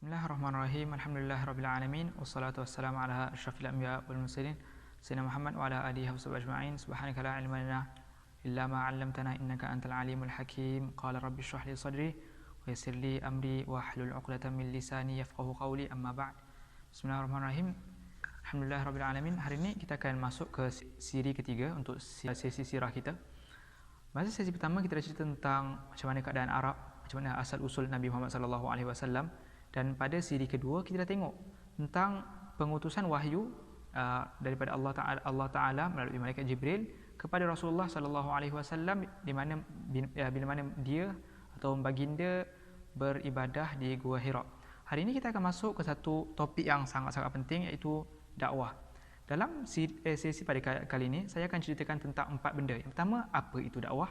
Bismillahirrahmanirrahim. Alhamdulillahirabbil alamin wassalatu wassalamu ala asyrafil anbiya wal mursalin sayyidina Muhammad wa ala alihi washabbihi ajma'in. Subhanaka la ilma lana illa ma 'allamtana innaka antal alimul hakim. Qala rabbi shrah li sadri wa yassir li amri wa hlul 'uqdatam min lisani yafqahu qawli. Amma ba'd. Bismillahirrahmanirrahim. Alhamdulillahirabbil alamin. Hari ini kita akan masuk ke siri ketiga untuk sesi sirah kita. Pada sesi pertama kita dah cerita tentang macam mana keadaan Arab, macam mana asal usul Nabi Muhammad sallallahu alaihi wasallam. Dan pada siri kedua kita dah tengok tentang pengutusan wahyu daripada Allah Taala melalui malaikat Jibril kepada Rasulullah sallallahu alaihi wasallam di mana bila mana dia atau baginda beribadah di Gua Hira. Hari ini kita akan masuk ke satu topik yang sangat-sangat penting, iaitu dakwah. Dalam sesi pada kali ini saya akan ceritakan tentang 4 benda. Yang pertama, apa itu dakwah?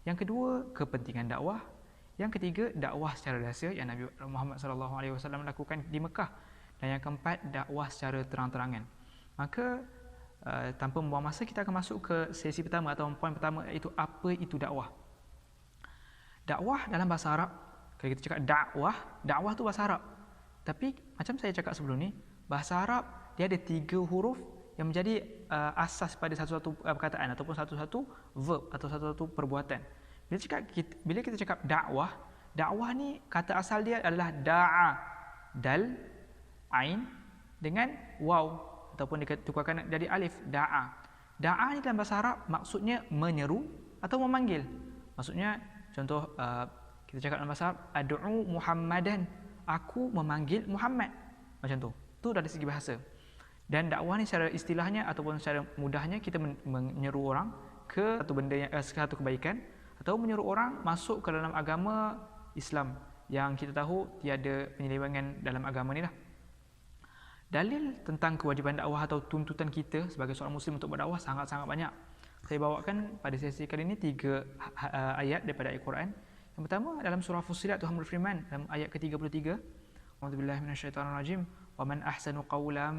Yang kedua, kepentingan dakwah. Yang ketiga, dakwah secara rahsia yang Nabi Muhammad SAW lakukan di Mekah. Dan yang keempat, dakwah secara terang-terangan. Maka tanpa membuang masa, kita akan masuk ke sesi pertama atau poin pertama, iaitu apa itu dakwah. Dakwah dalam bahasa Arab, kalau kita cakap dakwah tu bahasa Arab. Tapi macam saya cakap sebelum ni, bahasa Arab dia ada 3 huruf yang menjadi asas pada satu-satu perkataan ataupun satu-satu verb atau satu-satu perbuatan. Bila kita cakap dakwah ni kata asal dia adalah da'a, dal, ain dengan waw ataupun ditukarkan jadi alif, da'a. Da'a ni dalam bahasa Arab maksudnya menyeru atau memanggil. Maksudnya contoh kita cakap dalam bahasa Arab, ad'u Muhammadan, aku memanggil Muhammad. Macam tu. Tu dari segi bahasa. Dan dakwah ni secara istilahnya ataupun secara mudahnya kita menyeru orang ke satu benda yang satu kebaikan, atau menyuruh orang masuk ke dalam agama Islam yang kita tahu tiada penyelewengan dalam agama ni lah. Dalil tentang kewajipan dakwah atau tuntutan kita sebagai seorang Muslim untuk berdakwah sangat-sangat banyak. Saya bawakan pada sesi kali ini 3 ayat daripada Al-Quran. Yang pertama dalam surah Fussilat, Tuhan berfirman dalam ayat ke-33, A'udzubillahi minasyaitonirrajim, wa man ahsanu qawlan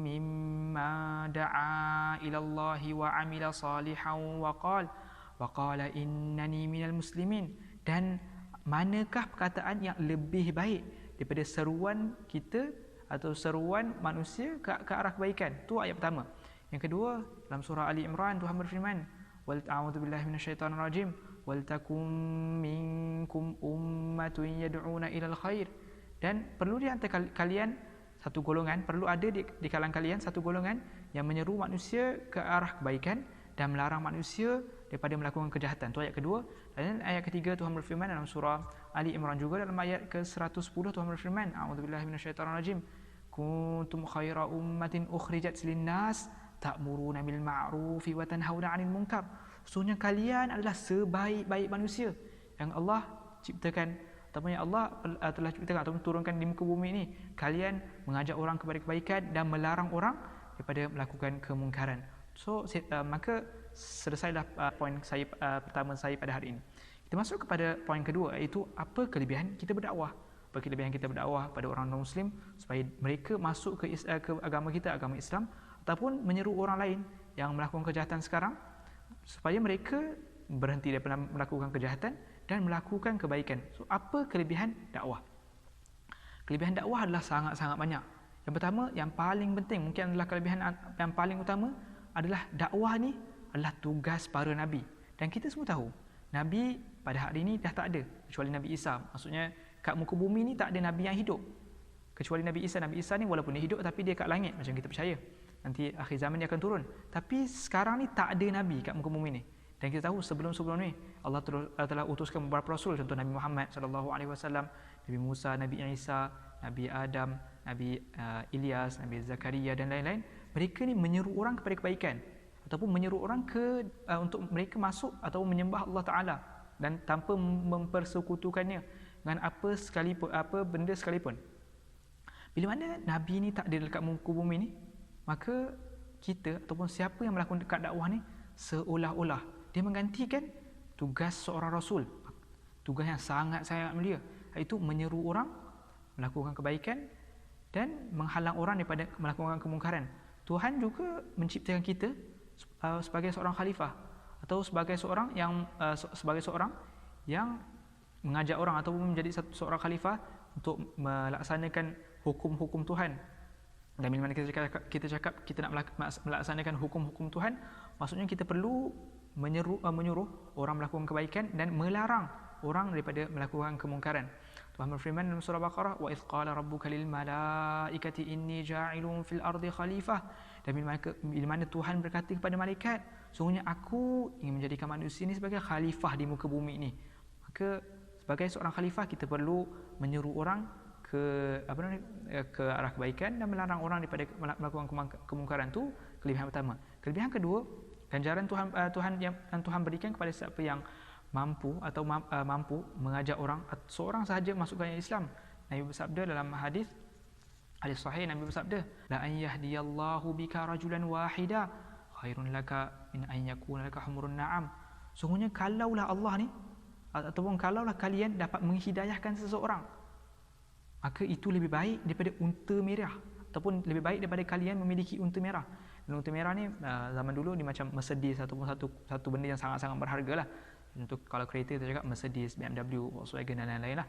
mimma da'a ila Allahi wa 'amila salihan wa qala innani minal muslimin. Dan manakah perkataan yang lebih baik daripada seruan kita atau seruan manusia ke arah kebaikan? Tu ayat pertama. Yang kedua dalam surah Ali Imran, Tuhan berfirman, wal a'udzubillahi minasyaitonirrajim, wal takum minkum ummatun yad'una ilal khair. Dan perlu di antara kalian satu golongan, perlu ada di kalangan kalian satu golongan yang menyeru manusia ke arah kebaikan dan melarang manusia daripada melakukan kejahatan. Itu ayat kedua. Dan ayat ketiga Tuhan berfirman dalam surah Ali Imran juga dalam ayat ke-110, Tuhan berfirman, a'udzubillahi minasyaitonirrajim, kuntum khaira ummatin ukhrijat lin-nas ta'muruna bil ma'rufi wa tanhauna 'anil munkar. Sesungguhnya kalian adalah sebaik-baik manusia yang Allah ciptakan ataupun yang Allah telah ciptakan ataupun turunkan di muka bumi ini. Kalian mengajak orang kepada kebaikan dan melarang orang daripada melakukan kemungkaran. So maka selesailah poin saya pertama saya pada hari ini. Kita masuk kepada poin kedua, iaitu apa kelebihan kita berdakwah. Apa kelebihan kita berdakwah pada orang non-Muslim supaya mereka masuk ke agama kita, agama Islam, ataupun menyeru orang lain yang melakukan kejahatan sekarang supaya mereka berhenti daripada melakukan kejahatan dan melakukan kebaikan. So apa kelebihan dakwah? Kelebihan dakwah adalah sangat-sangat banyak. Yang pertama, yang paling penting, mungkin adalah kelebihan yang paling utama, adalah dakwah ni adalah tugas para nabi. Dan kita semua tahu nabi pada hari ini dah tak ada kecuali Nabi Isa. Maksudnya kat muka bumi ni tak ada nabi yang hidup kecuali Nabi Isa. Nabi Isa ni walaupun dia hidup tapi dia kat langit macam kita percaya. Nanti akhir zaman dia akan turun. Tapi sekarang ni tak ada nabi kat muka bumi ni. Dan kita tahu sebelum-sebelum ni Allah telah utuskan beberapa rasul, contoh Nabi Muhammad SAW, Nabi Musa, Nabi Isa, Nabi Adam, Nabi Ilyas, Nabi Zakaria dan lain-lain. Mereka ni menyeru orang kepada kebaikan ataupun menyeru orang untuk mereka masuk atau menyembah Allah Taala dan tanpa mempersekutukannya dengan apa benda sekalipun. Bila mana nabi ni tak ada dekat muka bumi ni, maka kita ataupun siapa yang melakukan dekat dakwah ni seolah-olah dia menggantikan tugas seorang rasul, tugas yang sangat-sangat mulia, iaitu menyeru orang melakukan kebaikan dan menghalang orang daripada melakukan kemungkaran. Tuhan juga menciptakan kita sebagai seorang khalifah atau sebagai seorang yang mengajak orang ataupun menjadi seorang khalifah untuk melaksanakan hukum-hukum Tuhan. Dan bila mana kita cakap kita nak melaksanakan hukum-hukum Tuhan, maksudnya kita perlu menyuruh orang melakukan kebaikan dan melarang orang daripada melakukan kemungkaran. Tuhan berfirman dalam surah Baqarah, wa idh qala rabbuka lil malaikati inni ja'ilun fil ardi khalifah. Dan bila mana Tuhan berkata kepada malaikat, sungguhnya aku ingin menjadikan manusia ini sebagai khalifah di muka bumi ini. Maka sebagai seorang khalifah kita perlu menyuruh orang ke arah kebaikan dan melarang orang daripada melakukan kemungkaran. Tu kelebihan pertama. Kelebihan kedua, ganjaran Tuhan berikan kepada siapa yang mampu mengajak orang, seorang sahaja masuk ke Islam. Nabi bersabda dalam hadis sahih, Nabi bersabda, la an yahdiyallahu bika rajulan wahida khairun laka min an yakuna laka humurun na'am. Sungguhnya kalaulah Allah ni ataupun kalaulah kalian dapat menghidayahkan seseorang, maka itu lebih baik daripada unta merah, ataupun lebih baik daripada kalian memiliki unta merah. Dan unta merah ni zaman dulu ni macam Mercedes ataupun satu benda yang sangat-sangat berharga lah. Untuk kalau kereta kita cakap Mercedes, BMW, Volkswagen dan lain-lain lah.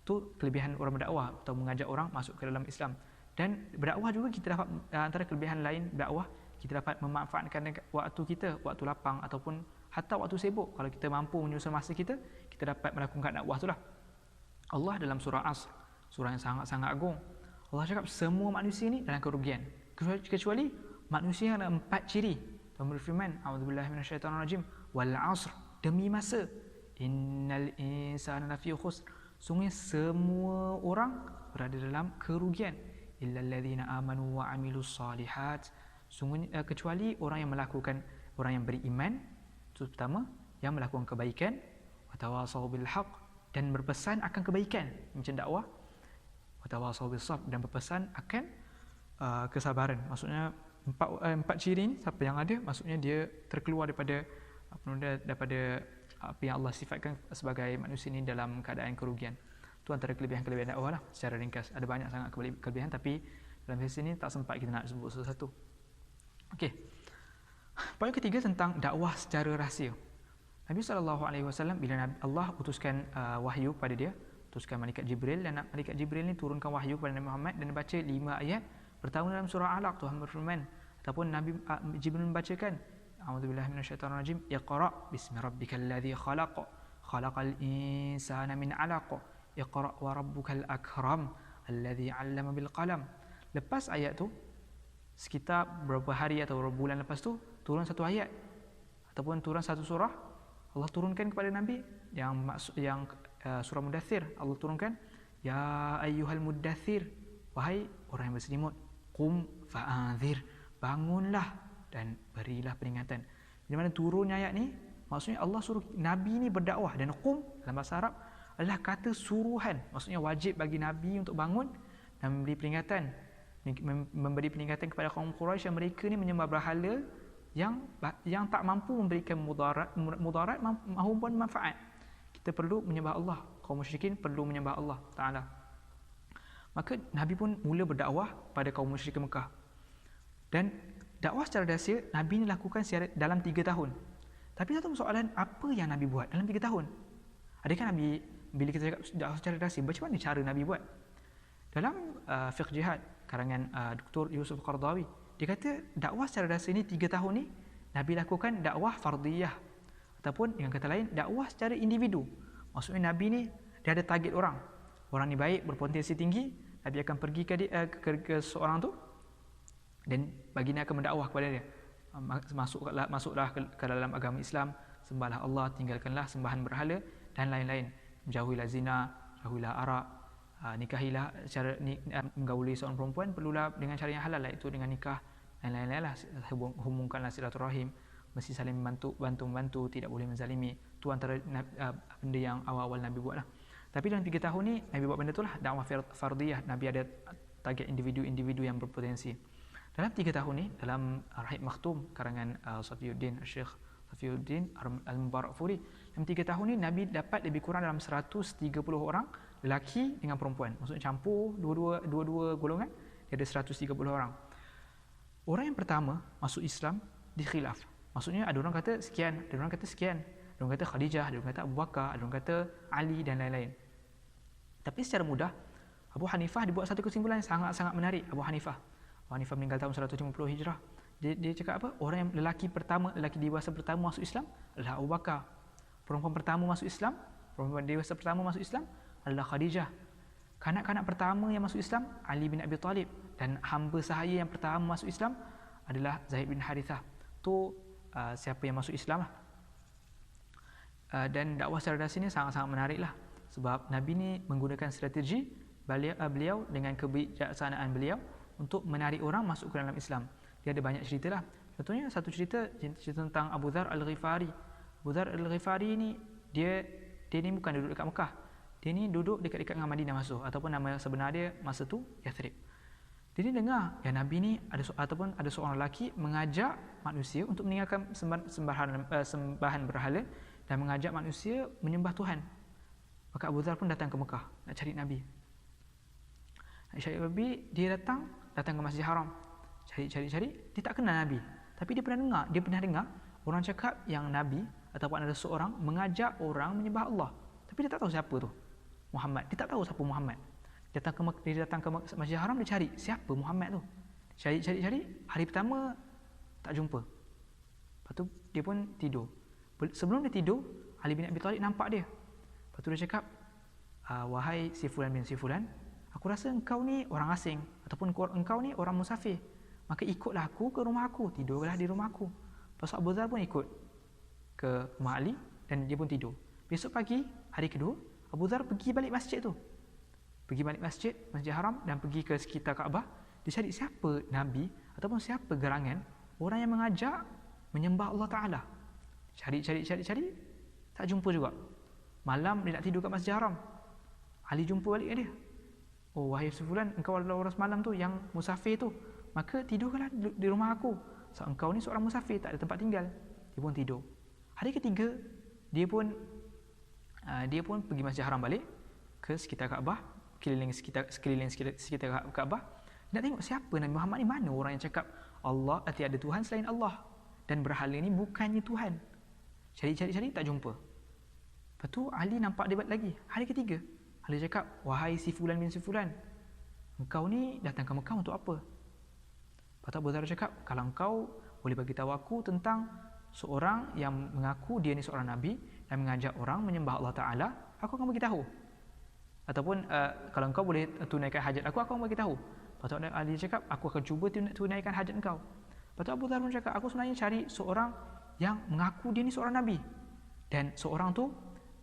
Tu kelebihan orang berdakwah atau mengajak orang masuk ke dalam Islam. Dan berdakwah juga kita dapat, antara kelebihan lain berdakwah, kita dapat memanfaatkan waktu kita, waktu lapang ataupun hatta waktu sibuk. Kalau kita mampu menyusun masa kita dapat melakukan dakwah tu lah. Allah dalam surah Asr, surah yang sangat-sangat agung, Allah cakap semua manusia ni dalam kerugian kecuali manusia yang ada 4 ciri. Tuhan berfirman, a'udzubillahi minasyaitonirrajim, wal 'asr, demi masa, innal insana lafi khusr, sungguh semua orang berada dalam kerugian, illal ladzina amanu wa amilus solihat, sungguh kecuali orang yang beriman, itu pertama, yang melakukan kebaikan, wa tawassaw bil haqq, dan berpesan akan kebaikan macam dakwah, wa tawassaw bis sabr, dan berpesan akan kesabaran. Maksudnya empat ciri ni siapa yang ada, maksudnya dia terkeluar daripada apa yang Allah sifatkan sebagai manusia ni dalam keadaan kerugian. Itu antara kelebihan-kelebihan dakwah lah secara ringkas. Ada banyak sangat kelebihan, tapi dalam sesi ni tak sempat kita nak sebut satu-satu. Okey. Poin ketiga tentang dakwah secara rahsia. Nabi SAW bila Allah utuskan wahyu pada dia, utuskan malaikat Jibril, dan malaikat Jibril ni turunkan wahyu kepada Nabi Muhammad dan baca 5 ayat pertama dalam surah Alaq. Tuhan berfirman ataupun Nabi Jibril membacakan, a'udzubillahi minasyaitonirrajim, iqra bismi rabbikal ladzi khalaq, khalaqal insana min 'alaq, iqra wa rabbukal akram alladzi 'allama bil qalam. Lepas ayat tu, sekitar beberapa hari atau beberapa bulan lepas tu, turun satu ayat ataupun turun satu surah. Allah turunkan kepada Nabi yang surah Mudaththir. Allah turunkan, ya ayyuhal mudaththir, wahai orang yang berselimut, qum fa'anzir, bangunlah dan berilah peringatan. Di mana turunnya ayat ni, maksudnya Allah suruh Nabi ni berdakwah, dan qum dalam bahasa Arab adalah kata suruhan. Maksudnya wajib bagi Nabi untuk bangun dan memberi peringatan kepada kaum Quraisy yang mereka ni menyembah berhala yang tak mampu memberikan mudarat maupun manfaat. Kita perlu menyembah Allah. Kaum musyrikin perlu menyembah Allah Ta'ala. Maka Nabi pun mula berdakwah pada kaum musyrikin Mekah. Dan dakwah secara rahsia Nabi ni lakukan dalam 3 tahun. Tapi satu soalan, apa yang Nabi buat dalam 3 tahun? Adakah Nabi, bila kita cakap dakwah secara rahsia, macam mana cara Nabi buat? Dalam fiqh jihad karangan Dr. Yusuf Qardawi, dia kata dakwah secara rahsia ni 3 tahun ni Nabi lakukan dakwah fardiyah, ataupun dengan kata lain dakwah secara individu. Maksudnya Nabi ni dia ada target orang ni baik, berpotensi tinggi, Nabi akan pergi ke seorang tu dan baginda akan mendakwah kepada dia, masuklah ke dalam agama Islam, sembahlah Allah, tinggalkanlah sembahan berhala dan lain-lain, jauhilah zina, jauhilah arak, nikahilah, cara menggauli seorang perempuan perlulah dengan cara yang halal, iaitu dengan nikah dan lain-lain lah, hubungkanlah silaturahim, mesti saling membantu, tidak boleh menzalimi. Itu antara benda yang awal-awal Nabi buat lah. Tapi dalam 3 tahun ni Nabi buat benda tu lah, dakwah fardiyah. Nabi ada target individu-individu yang berpotensi. Dalam 3 tahun ni, dalam Rahib Makhtum karangan Syekh Safiuddin Al-Mubarakfuri, dalam 3 tahun ni Nabi dapat lebih kurang dalam 130 orang lelaki dengan perempuan. Maksudnya campur dua-dua golongan, dia ada 130 orang. Orang yang pertama masuk Islam di khilaf. Maksudnya ada orang kata sekian, ada orang kata sekian, ada orang kata Khadijah, ada orang kata Abu Bakar, ada orang kata Ali dan lain-lain. Tapi secara mudah Abu Hanifah dibuat satu kesimpulan yang sangat-sangat menarik. Abu Hanifah meninggal tahun 150 Hijrah. Dia cakap apa? Orang yang lelaki dewasa pertama masuk Islam adalah Abu Bakar. Perempuan dewasa pertama masuk Islam adalah Khadijah. Kanak-kanak pertama yang masuk Islam Ali bin Abi Talib, dan hamba sahaya yang pertama masuk Islam adalah Zaid bin Harithah. Tu siapa yang masuk Islam lah. Dan dakwah secara dasar ni sangat-sangat menarik lah, sebab Nabi ni menggunakan strategi beliau dengan kebijaksanaan beliau untuk menarik orang masuk ke dalam Islam. Dia ada banyak cerita lah. Contohnya satu cerita tentang Abu Dhar Al-Ghifari. Abu Dhar Al-Ghifari ni dia ni bukan duduk dekat Mekah. Dia ni duduk dekat-dekat dengan Madinah masuk, ataupun nama sebenar dia masa tu Yathrib. Dia ni dengar yang Nabi ni ada seorang lelaki mengajak manusia untuk meninggalkan sembahan berhala dan mengajak manusia menyembah Tuhan. Maka Abu Dhar pun datang ke Mekah nak cari Nabi. Nak cari Nabi, dia datang ke Masjid Haram. Cari, dia tak kenal Nabi. Tapi dia pernah dengar orang cakap yang Nabi ataupun ada seorang mengajak orang menyembah Allah. Tapi dia tak tahu siapa tu Muhammad. Dia tak tahu siapa Muhammad. Dia datang ke Masjid Haram, dia cari siapa Muhammad tu. Cari. Hari pertama tak jumpa. Lepas tu dia pun tidur. Sebelum dia tidur, Ali bin Abi Talib nampak dia. Lepas tu dia cakap, wahai si Fulan bin si Fulan, aku rasa engkau ni orang asing ataupun engkau ni orang musafir. Maka ikutlah aku ke rumah aku, tidurlah di rumah aku. Lepas tu Abu Dhar pun ikut ke rumah Ali dan dia pun tidur. Besok pagi, hari kedua, Abu Dhar pergi balik masjid tu. Masjid Haram dan pergi ke sekitar Kaabah. Dia cari siapa Nabi ataupun siapa gerangan orang yang mengajak menyembah Allah Ta'ala. Cari, tak jumpa juga. Malam dia nak tidur kat Masjid Haram. Ali jumpa balik dia. Oh, wahai Fulan, engkau adalah orang semalam tu yang musafir tu. Maka tidurlah di rumah aku. So, engkau ni seorang musafir, tak ada tempat tinggal. Dia pun tidur. Hari ketiga, dia pun pergi Masjid Haram balik ke sekitar Kaabah, sekeliling sekitar Kaabah. Nak tengok siapa Nabi Muhammad ni, mana orang yang cakap Allah, tiada Tuhan selain Allah, dan berhala ni bukannya Tuhan. Cari, tak jumpa. Lepas tu Ali nampak dia lagi. Hari ketiga, Ali cakap, wahai si Fulan bin si Fulan, engkau ni datang ke Mekah untuk apa? Lepas tu Abu Dhar cakap, kalau engkau boleh bagi tahu aku tentang seorang yang mengaku dia ni seorang Nabi dan mengajak orang menyembah Allah Ta'ala, aku akan bagi tahu. Ataupun kalau engkau boleh tunaikan hajat aku akan bagi tahu. Lepas tu Ali cakap, aku akan cuba tunaikan hajat engkau. Lepas tu Abu Dhar pun cakap, aku sebenarnya cari seorang yang mengaku dia ni seorang Nabi. Dan seorang tu,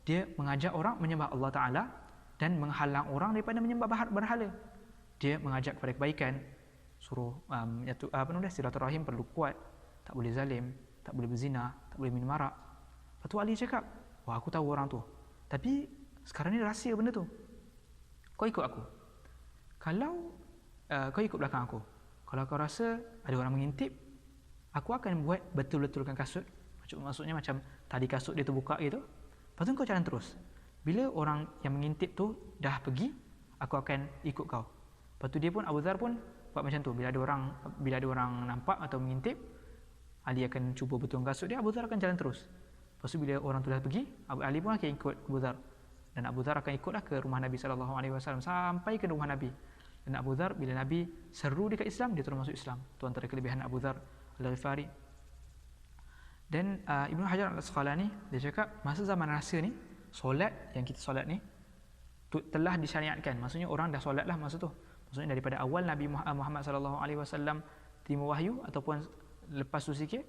dia mengajak orang menyembah Allah Ta'ala dan menghalang orang daripada menyembah berhala. Dia mengajak kepada kebaikan, suruh silaturahim perlu kuat, tak boleh zalim, tak boleh berzina, tak boleh minum arak. Lepas tu Ali cakap, wah, aku tahu orang tu, tapi sekarang ni rahsia benda tu. Kau ikut aku. Kalau kau ikut belakang aku, kalau kau rasa ada orang mengintip, aku akan buat betul-betulkan kasut. Maksudnya macam tali kasut dia terbuka gitu. Lepas tu kau jalan terus. Bila orang yang mengintip tu dah pergi, aku akan ikut kau. Lepas tu dia pun, Abu Dhar pun buat macam tu. Bila ada orang nampak atau mengintip, Ali akan cuba betulkan kasut dia, Abu Dhar akan jalan terus. Lepas tu bila orang tu dah pergi, Ali pun akan ikut Abu Dhar. Dan Abu Dhar akan ikutlah ke rumah Nabi SAW sampai ke rumah Nabi. Dan Abu Dhar, bila Nabi seru dekat Islam, dia terus masuk Islam. Itu antara kelebihan Abu Dhar Al-Ghifari. Dan Ibnu Hajar Al-Asqalani, dia cakap, masa zaman rahsia ni, solat yang kita solat ni telah disyariatkan. Maksudnya orang dah solat lah masa tu. Maksudnya daripada awal Nabi Muhammad SAW terima wahyu ataupun lepas tu sikit,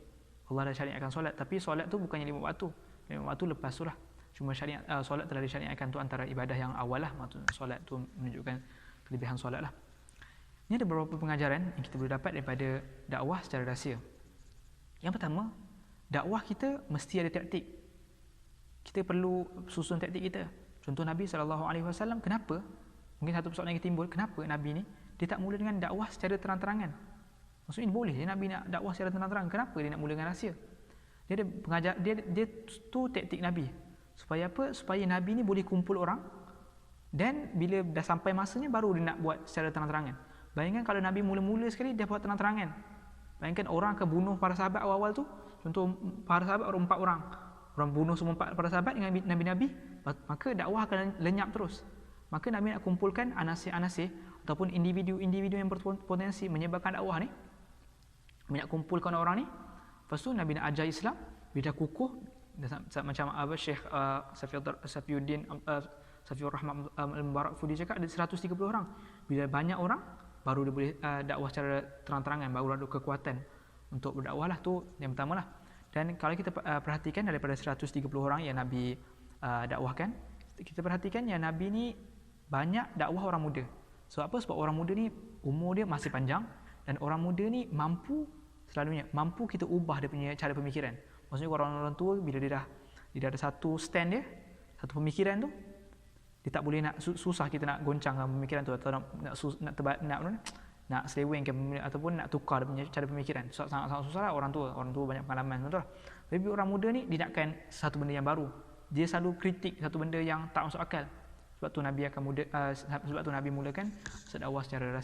Allah dah syariatkan solat. Tapi solat tu bukannya 5 waktu. 5 waktu lepas tu lah. Cuma solat telah disyariatkan, tu antara ibadah yang awal lah. Maksudnya solat tu menunjukkan kelebihan solat lah. Ini ada beberapa pengajaran yang kita boleh dapat daripada dakwah secara rahsia. Yang pertama, dakwah kita mesti ada taktik. Kita perlu susun taktik kita. Contoh Nabi SAW, kenapa? Mungkin satu persoalan yang timbul, kenapa Nabi ni dia tak mula dengan dakwah secara terang-terangan? Maksudnya boleh je Nabi nak dakwah secara terang-terangan. Kenapa dia nak mula dengan rahsia? Dia ada pengajar, dia tu taktik Nabi. Supaya apa? Supaya Nabi ni boleh kumpul orang, dan bila dah sampai masanya baru dia nak buat secara terang-terangan. Bayangkan kalau Nabi mula-mula sekali dia buat terang-terangan. Bayangkan orang akan bunuh para sahabat awal-awal tu. Contoh para sahabat 4 orang. Orang bunuh semua para sahabat dengan Nabi-Nabi, maka dakwah akan lenyap terus. Maka Nabi nak kumpulkan anasir-anasir ataupun individu-individu yang berpotensi menyebarkan dakwah ni. Nabi nak kumpulkan orang ni. Lepas tu Nabi nak ajar Islam, bila dah kukuh macam Syekh Safiur Rahman Al-Mubarak Fudi cakap ada 130 orang. Bila banyak orang baru dia boleh dakwah secara terang-terangan, baru ada kekuatan untuk berdakwah lah. Tu yang pertama lah. Dan kalau kita perhatikan daripada 130 orang yang Nabi dakwahkan, kita perhatikan yang Nabi ni banyak dakwah orang muda. Sebab apa? Sebab orang muda ni umur dia masih panjang, dan orang muda ni selalunya mampu kita ubah dia punya cara pemikiran. Maksudnya orang-orang tua bila dia dah ada satu stand dia, satu pemikiran tu, dia tak boleh nak susah kita nak goncangkan pemikiran tu, atau nak selewengkan ataupun nak tukar dia punya cara pemikiran. Sangat-sangat susah lah orang tua banyak pengalaman, betul. Tapi orang muda ni dia nakkan satu benda yang baru. Dia selalu kritik satu benda yang tak masuk akal. Sebab tu Nabi mulakan dakwah secara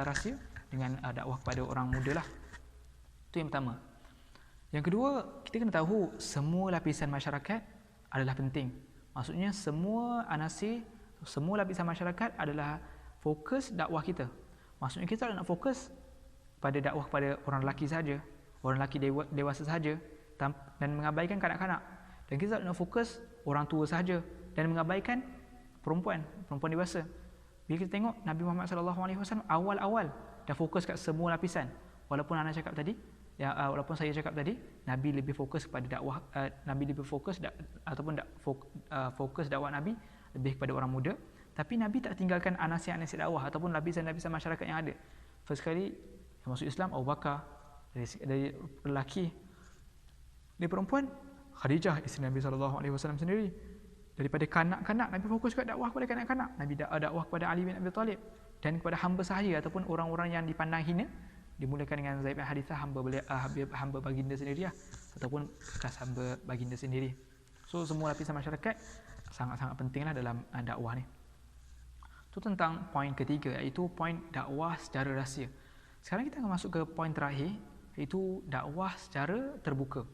rahsia dengan dakwah kepada orang muda lah. Itu yang pertama. Yang kedua, kita kena tahu semua lapisan masyarakat adalah penting. Maksudnya semua anasir, semua lapisan masyarakat adalah fokus dakwah kita. Maksudnya kita tak nak fokus pada dakwah kepada orang lelaki saja, orang lelaki dewasa saja, dan mengabaikan kanak-kanak. Dan kita tak nak fokus orang tua saja dan mengabaikan perempuan dewasa. Bila kita tengok Nabi Muhammad SAW awal-awal dah fokus kat semua lapisan. Walaupun saya cakap tadi, Nabi lebih fokus kepada dakwah, Nabi lebih fokus fokus dakwah Nabi lebih kepada orang muda. Tapi Nabi tak tinggalkan anasir-anasir dakwah ataupun lapisan-lapisan masyarakat yang ada. First kali yang masuk Islam Abu Bakar, dari lelaki. Dari perempuan Khadijah, isteri Nabi SAW sendiri. Daripada kanak-kanak, Nabi fokus kepada dakwah kepada kanak-kanak. Nabi dakwah kepada Ali bin Abi Talib, dan kepada hamba sahaya ataupun orang-orang yang dipandang hina. Dimulakan dengan Zaid bin Harithah, hamba baginda sendiri lah, ataupun bekas hamba baginda sendiri. So semua lapisan masyarakat sangat-sangat pentinglah dalam dakwah ni. Itu tentang poin ketiga, iaitu poin dakwah secara rahsia. Sekarang kita akan masuk ke poin terakhir, iaitu dakwah secara terbuka.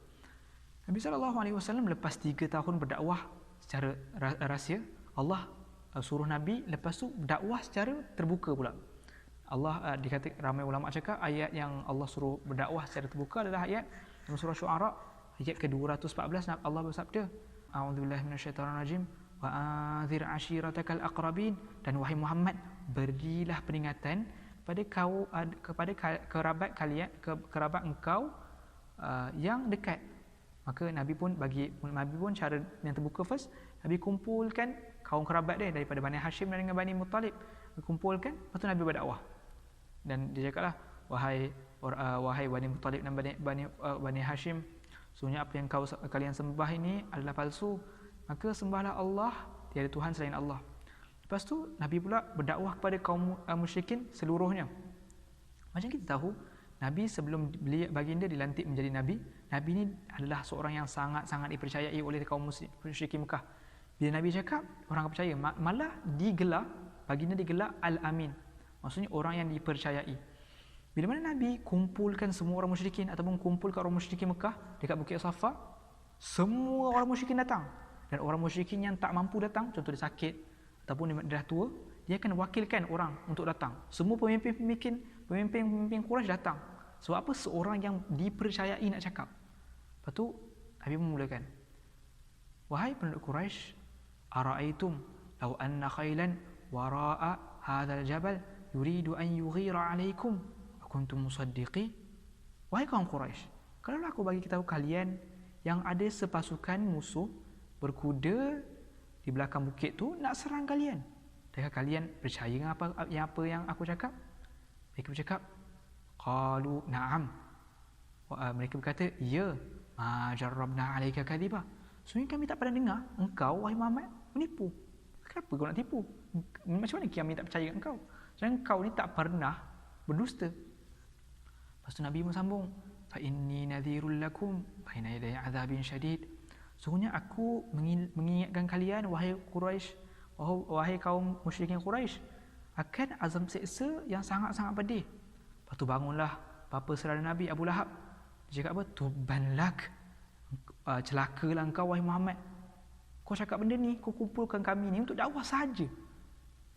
Nabi SAW lepas 3 tahun berdakwah secara rahsia, Allah suruh Nabi lepas tu dakwah secara terbuka pula. Allah dikata, ramai ulama cakap ayat yang Allah suruh berdakwah secara terbuka adalah ayat dalam surah Syu'ara ayat ke-214. Allah bersabda, a'udzubillahi minasyaitonirrajim, wa anzir ashiratakal aqrabin, dan wahai Muhammad, berilah peringatan kepada kerabat engkau yang dekat. Maka Nabi pun cara yang terbuka first, Nabi kumpulkan kaum kerabat dia daripada Bani Hashim dan dengan Bani Muttalib, dikumpulkan, lepas tu Nabi berdakwah. Dan dia cakaplah, wahai Bani Muttalib dan Bani Hashim, sebenarnya apa yang kalian sembah ini adalah palsu, maka sembahlah Allah, tiada Tuhan selain Allah. Lepas tu Nabi pula berdakwah kepada kaum musyrikin seluruhnya. Macam kita tahu, Nabi sebelum baginda dilantik menjadi Nabi, Nabi ni adalah seorang yang sangat-sangat dipercayai oleh kaum musyrikin Mekah. Bila Nabi cakap, orang percaya, malah baginda digelar Al-Amin. Maksudnya orang yang dipercayai. Bila mana Nabi kumpulkan semua orang musyrikin ataupun kumpulkan orang musyrikin Mekah dekat Bukit Safa, semua orang musyrikin datang. Dan orang musyrikin yang tak mampu datang, contoh dia sakit ataupun dia dah tua, dia akan wakilkan orang untuk datang. Semua pemimpin Quraisy datang. Sebab apa? Seorang yang dipercayai nak cakap. Lepas tu Nabi memulakan, wahai penduduk Quraisy, ara'aitum law anna khailan wara'a hadzal jabal yuridu an yughira 'alaikum wa kuntum musaddiqi. Wahai kaum Quraisy, kalau aku bagi tahu kalian yang ada sepasukan musuh berkuda di belakang bukit tu nak serang kalian, adakah kalian percaya dengan apa yang aku cakap? Mereka bercakap, qalu na'am. Mereka berkata, ya, ma jarrabna 'alaika kadhiba. Sebenarnya kami tak pernah dengar engkau, wahai Muhammad, menipu. Kenapa kau nak tipu? Macam mana kami tak percaya engkau? Sebab engkau ni tak pernah berdusta. Lepas tu Nabi sambung, fa inni nadhirul lakum baina yaday 'adzabin syadid. Sesungguhnya aku mengingatkan kalian, wahai Quraisy, wahai kaum musyrikin Quraisy, akan azab seksa yang sangat-sangat pedih. Lepas tu bangunlah bapa saudara Nabi, Abu Lahab. Dia cakap apa? Tubanlak, celakalah engkau, wahai Muhammad. Kau cakap benda ni, kau kumpulkan kami ni untuk dakwah saja.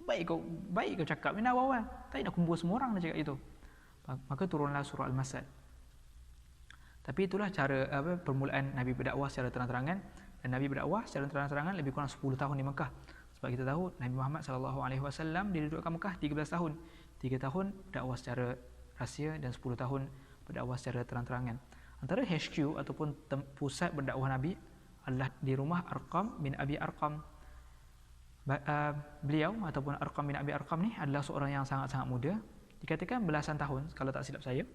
baik kau cakap ni awal. Tak nak kumpul semua orang dia cakap itu. Maka turunlah surah Al-Masad. Tapi itulah cara permulaan Nabi berdakwah secara terang-terangan, dan Nabi berdakwah secara terang-terangan lebih kurang 10 tahun di Mekah. Sebab kita tahu Nabi Muhammad SAW dia duduk kat Mekah 13 tahun. 3 tahun berdakwah secara rahsia dan 10 tahun berdakwah secara terang-terangan. Antara HQ ataupun pusat berdakwah Nabi adalah di rumah Arqam bin Abi Arqam. Beliau ataupun Arqam bin Abi Arqam ni adalah seorang yang sangat-sangat muda, dikatakan belasan tahun kalau tak silap saya.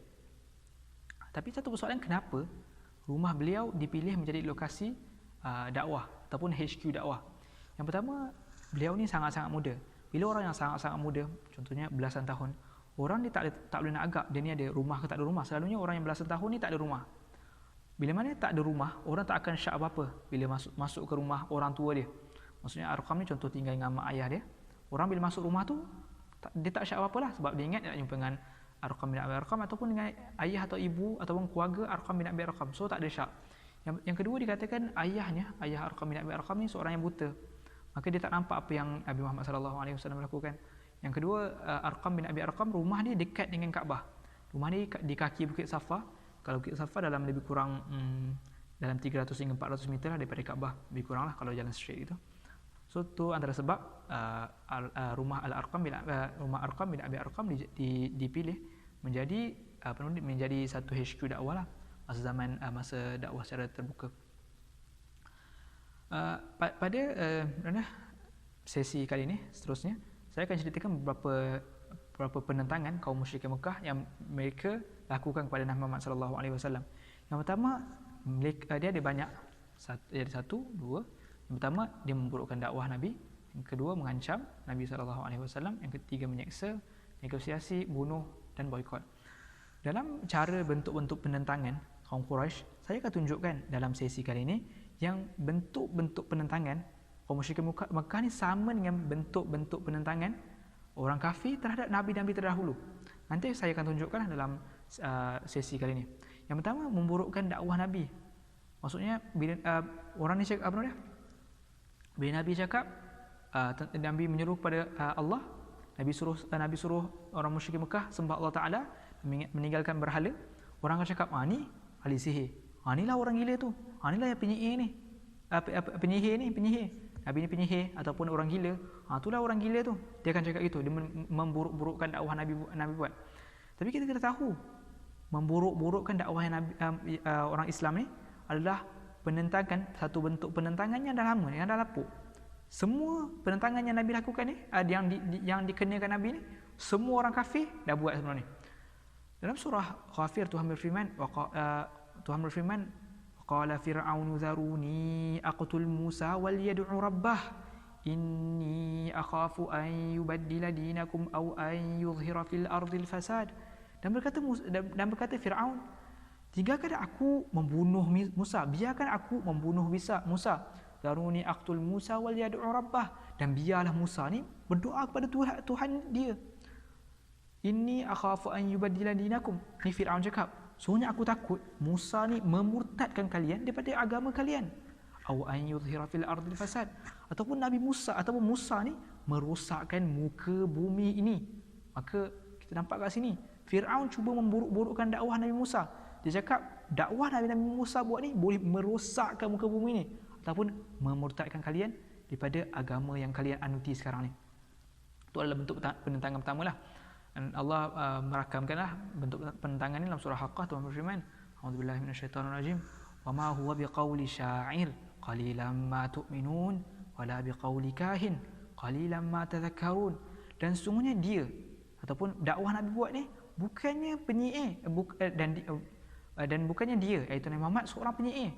Tapi satu persoalan, kenapa rumah beliau dipilih menjadi lokasi dakwah ataupun HQ dakwah? Yang pertama, beliau ni sangat-sangat muda. Bila orang yang sangat-sangat muda, contohnya belasan tahun, orang ni tak boleh nak agak dia ni ada rumah ke tak ada rumah. Selalunya orang yang belasan tahun ni tak ada rumah. Bila mana tak ada rumah, orang tak akan syak apa-apa bila masuk ke rumah orang tua dia. Maksudnya Arqam ni contoh tinggal dengan mak ayah dia. Orang bila masuk rumah tu, dia tak syak apa-apa lah, sebab dia ingat nak jumpa dengan Arqam bin Abi Arqam ataupun dengan ayah atau ibu ataupun keluarga Arqam bin Abi Arqam. So tak ada syak. Yang kedua, dikatakan ayah Arqam bin Abi Arqam ni seorang yang buta. Maka dia tak nampak apa yang Nabi Muhammad SAW lakukan. Yang kedua, Arqam bin Abi Arqam, rumah dia dekat dengan Kaabah. Rumah dia di kaki Bukit Safa. Kalau Bukit Safa dalam lebih kurang dalam 300 hingga 400 meter lah daripada Kaabah. Lebih kurang lah kalau jalan straight itu. So tu antara sebab rumah Arqam bin Abi Arqam dipilih menjadi satu HQ dakwah lah masa dakwah secara terbuka. Pada sesi kali ini seterusnya, saya akan ceritakan beberapa penentangan kaum musyrikin Mekah yang mereka lakukan kepada Nabi Muhammad SAW. Yang pertama, dia ada banyak, ada satu, dua. Yang pertama, dia memburukkan dakwah Nabi. Yang kedua, mengancam Nabi SAW. Yang ketiga, menyeksa, negosiasi, bunuh dan boikot. Dalam cara bentuk-bentuk penentangan kaum Quraisy, saya akan tunjukkan dalam sesi kali ini yang bentuk-bentuk penentangan kaum musyrikin Mekah ni sama dengan bentuk-bentuk penentangan orang kafir terhadap nabi-nabi terdahulu. Nanti saya akan tunjukkan dalam sesi kali ini. Yang pertama, memburukkan dakwah Nabi. Maksudnya bila orang ni cakap apa dia? Bila Nabi cakap Nabi menyeru kepada Allah, Nabi suruh orang musyrikin Mekah sembah Allah Taala, meninggalkan berhala. Orang akan cakap, ni ahli sihir. Inilah orang gila tu. Inilah yang penyihir ni. Penyihir. Nabi ni penyihir ataupun orang gila. Itulah orang gila tu. Dia akan cakap gitu. Dia memburuk-burukkan dakwah Nabi buat. Tapi kita kena tahu, memburuk-burukkan dakwah orang Islam ni adalah satu bentuk penentangan yang dah lama, yang dah lapuk. Semua penentangan yang Nabi lakukan ni, yang dikenakan Nabi ni, semua orang kafir dah buat sebelum ni. Dalam surah Ghafir, Tuhan berfirman, qala fir'aunu dharuni aqtul Musa wal yad'u rabbah inni akhafu an yubaddila dinakum aw an yuzhira fil ardil fasad. Dan berkata Fir'aun, tinggalkan aku membunuh Musa, biarkan aku membunuh Musa. Dharuni aqtul Musa wal yad'u rabbah, dan biarlah Musa ni berdoa kepada Tuhan dia. Inni akhafu an yubaddila dinakum. Ni Fir'aun cakap, sesungguhnya aku takut Musa ni memurtadkan kalian daripada agama kalian. Aw an yuzhira fil ardil fasad, ataupun Musa ni merosakkan muka bumi ini. Maka kita nampak kat sini, Fir'aun cuba memburuk-burukkan dakwah Nabi Musa. Dia cakap dakwah Nabi Musa buat ni boleh merosakkan muka bumi ni ataupun memurtadkan kalian daripada agama yang kalian anuti sekarang ni. Itu adalah bentuk penentangan pertama lah. Dan Allah merakamkanlah bentuk penentangan ini dalam surah Haqqah. Tuhan berfirman, a'udzubillahi minasyaitonirrajim, wa ma huwa biqauli sya'ir qalilan ma tu'minun wa la biqauli kahin qalilan ma tadhakkarun. Dan sesungguhnya dia ataupun dakwah Nabi buat ni bukannya penyihir dan bukannya dia, iaitu Nabi Muhammad, seorang penyihir,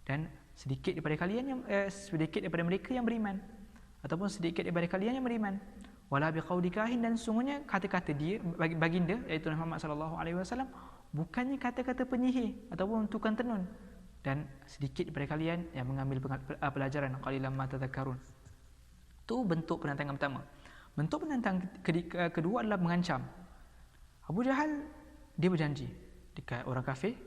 dan sedikit daripada mereka yang beriman, ataupun sedikit daripada kalian yang beriman. Wala biqauli kahin, dan sesungguhnya kata-kata dia baginda, iaitu Nabi Muhammad SAW, bukannya kata-kata penyihir ataupun tukang tenun, dan sedikit daripada kalian yang mengambil pelajaran. Qalilan ma tadhakkarun. Itu bentuk penentangan pertama. Bentuk penentangan kedua adalah mengancam. Abu Jahal dia berjanji dekat orang kafir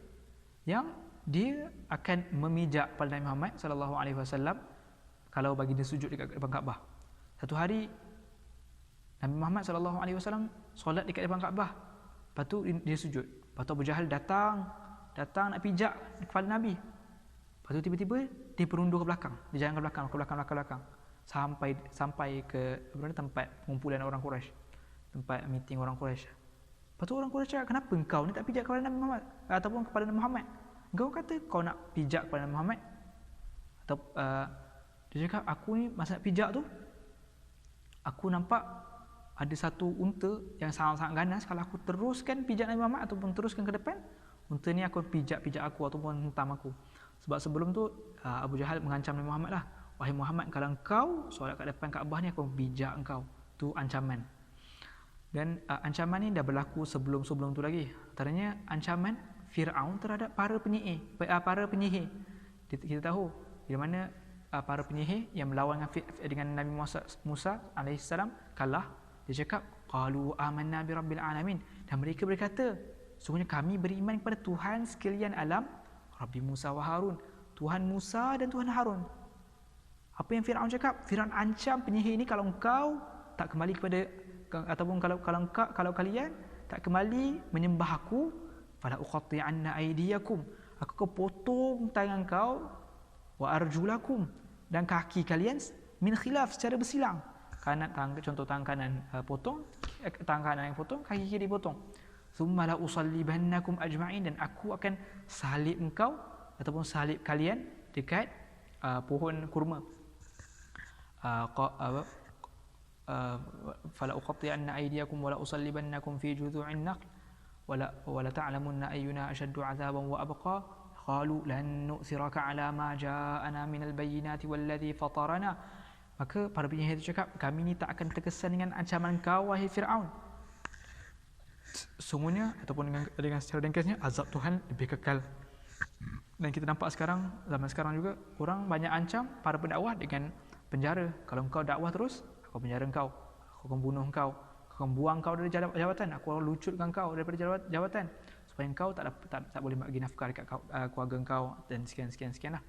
yang dia akan memijak pada Nabi Muhammad SAW kalau baginda sujud dekat depan Kaabah. Satu hari Nabi Muhammad SAW solat dekat depan Kaabah. Lepas tu dia sujud. Lepas tu Abu Jahal datang nak pijak kepala Nabi. Lepas tu tiba-tiba dia berundur ke belakang. Dia jalan ke belakang. Sampai ke tempat pengumpulan orang Quraisy. Tempat meeting orang Quraisy. Lepas tu orang Quraisy cakap, kenapa engkau ni tak pijak kepada Nabi Muhammad? Ataupun kepada Nabi Muhammad? Engkau kata kau nak pijak kepada Nabi Muhammad? Atau dia cakap, aku ni masa nak pijak tu, aku nampak ada satu unta yang sangat-sangat ganas. Kalau aku teruskan pijak Nabi Muhammad ataupun teruskan ke depan, unta ni akan pijak aku ataupun hentam aku. Sebab sebelum tu Abu Jahal mengancam Nabi Muhammad lah, wahai Muhammad, kalau engkau solat kat depan Kaabah ni, aku pijak engkau. Tu ancaman. Dan ancaman ni dah berlaku sebelum tu lagi. Antaranya ancaman Fir'aun terhadap para penyihir. Kita tahu di mana para penyihir yang melawan dengan Nabi Musa alaihissalam kalah. Dia cakap, qalu amanna bi rabbil alamin, dan mereka berkata, sungguhnya kami beriman kepada Tuhan sekalian alam, Rabbi Musa wa Harun, Tuhan Musa dan Tuhan Harun. Apa yang Firaun cakap? Firaun ancam penyihir ini, kalau engkau tak kembali kepada, ataupun kalau kalian tak kembali menyembah aku, fala uqatti'anna aydiyakum, aku akan potong tangan kau, wa arjulakum, dan kaki kalian min khilaf, secara bersilang. Contoh tangan kanan potong, tangan kanan yang potong, kaki kiri potong. Thumma la usallibannakum ajma'in, dan aku akan salib engkau ataupun salib kalian dekat pohon kurma. Fala uqatti'anna aydiyakum wa la usallibannakum fi judhu'in naql wa la ta'lamunna ayyuna ashaddu 'adhaban wa abqa. Qalu lan nu'thiraka 'ala ma ja'ana minal bayyinati walladhi fatarana. Maka para penyihir itu cakap, kami ni tak akan terkesan dengan ancaman kau, wahai Fir'aun. Sungguhnya, ataupun dengan secara ringkasnya, azab Tuhan lebih kekal. Dan kita nampak sekarang, zaman sekarang juga, orang banyak ancam para pendakwah dengan penjara. Kalau engkau dakwah terus, aku penjara engkau, aku akan bunuh engkau, aku akan buang engkau dari jabatan, aku akan lucutkan engkau daripada jabatan, supaya engkau tak boleh bagi nafkah dekat keluarga engkau, dan sekian lah.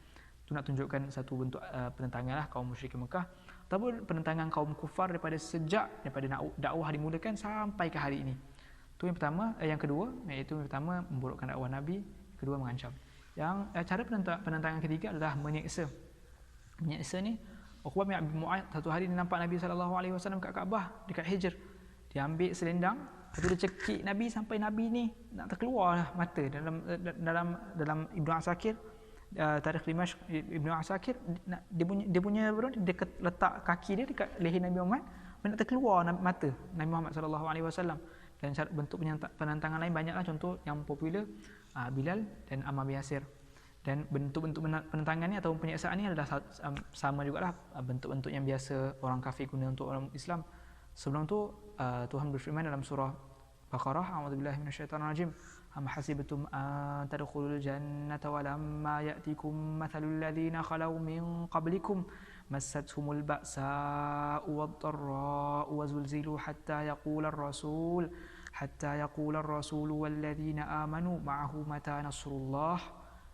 Itu nak tunjukkan satu bentuk penentangan lah kaum musyrikin Mekah, ataupun penentangan kaum kufar daripada dakwah dimulakan sampai ke hari ini. Itu yang pertama. Yang kedua, iaitu yang pertama memburukkan dakwah Nabi, kedua mengancam. Yang cara penentangan ketiga adalah menyeksa. Menyeksa ni, Uqbah bin Abi Mu'ayth satu hari dia nampak Nabi SAW kat Kaabah dekat Hijr. Dia ambil selendang, lepas tu dia cekik Nabi sampai Nabi ni nak terkeluar lah mata. Dalam Ibnu Asakir, Tarikh Dimashq Ibnu Asakir, dia letak kaki dia dekat leher Nabi Muhammad, nak terkeluar mata Nabi Muhammad SAW. Dan bentuk penentangan lain banyaklah. Contoh yang popular, Bilal dan Ammar bin Yasir. Dan bentuk-bentuk penentangan ni ataupun penyiksaan ni adalah sama jugalah bentuk-bentuk yang biasa orang kafir guna untuk orang Islam. Sebelum tu Tuhan berfirman dalam surah Baqarah, a'udzubillahi minasyaitonirrajim, am hasibtum an tadkhulul jannata wa lamma ya'tikum mathalul ladzina khalau min qablikum massathumul ba'sa'u wad-dharra'u wa zulzilu hatta yaqula ar-rasul wal ladzina amanu ma'ahu mata nasrullah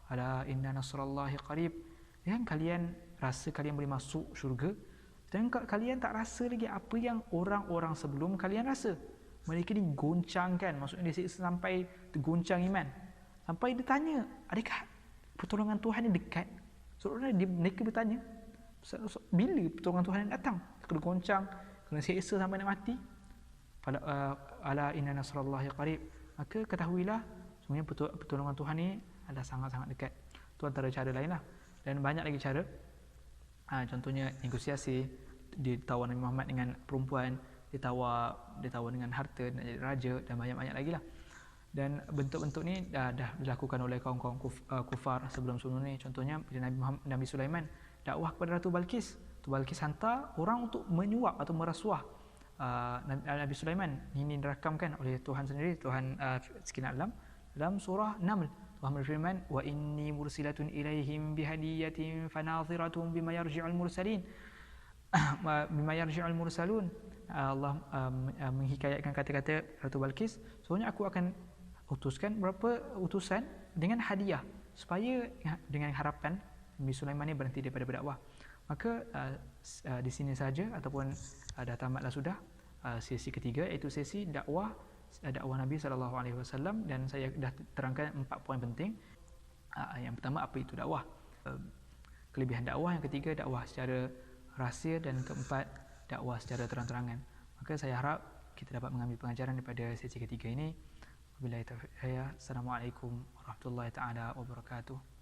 ala inna nasrallahi qarib. Yang kalian rasa kalian boleh masuk syurga, dan kalian tak rasa lagi apa yang orang-orang sebelum kalian rasa. Mereka digoncangkan, maksudnya disiksa sampai tergoncang iman. Sampai dia tanya, adakah pertolongan Tuhan yang dekat? Seolah-olah mereka bertanya, bila pertolongan Tuhan yang datang? Kena goncang, kena siksa sampai nak mati. Ala inna nasrallahi qarib. Maka ketahuilah, sebenarnya pertolongan Tuhan ni adalah sangat-sangat dekat. Itu antara cara lain lah. Dan banyak lagi cara. Contohnya negosiasi, ditawar Nabi Muhammad dengan perempuan, ditawar dengan harta nak jadi raja, dan banyak-banyak lagi lah. Dan bentuk-bentuk ni dah dilakukan oleh kaum-kaum kufar sebelum ni. Contohnya bila Nabi Sulaiman dakwah kepada Ratu Balqis. Ratu Balqis hantar orang untuk menyuap atau merasuah Nabi Sulaiman. Ini dirakamkan oleh Tuhan sendiri, Tuhan sekian alam, dalam surah Naml. Tuhan berfirman, wa inni mursilatun ilaihim bihadiyatin fanadhiratun bima yarji'ul mursalun. Allah menghikayatkan kata-kata Ratu Balqis, soalnya aku akan utuskan beberapa utusan dengan hadiah, supaya dengan harapan Nabi Sulaiman ni berhenti daripada berdakwah. Maka di sini saja, ataupun dah tamatlah sudah sesi ketiga, iaitu sesi dakwah Nabi SAW, dan saya dah terangkan 4 poin penting. Yang pertama, apa itu dakwah, kelebihan dakwah. Yang ketiga, dakwah secara rahsia, dan keempat, dakwah secara terang-terangan. Maka saya harap kita dapat mengambil pengajaran daripada sesi ketiga ini. Wabillahi taufiq. Assalamualaikum warahmatullahi taala wabarakatuh.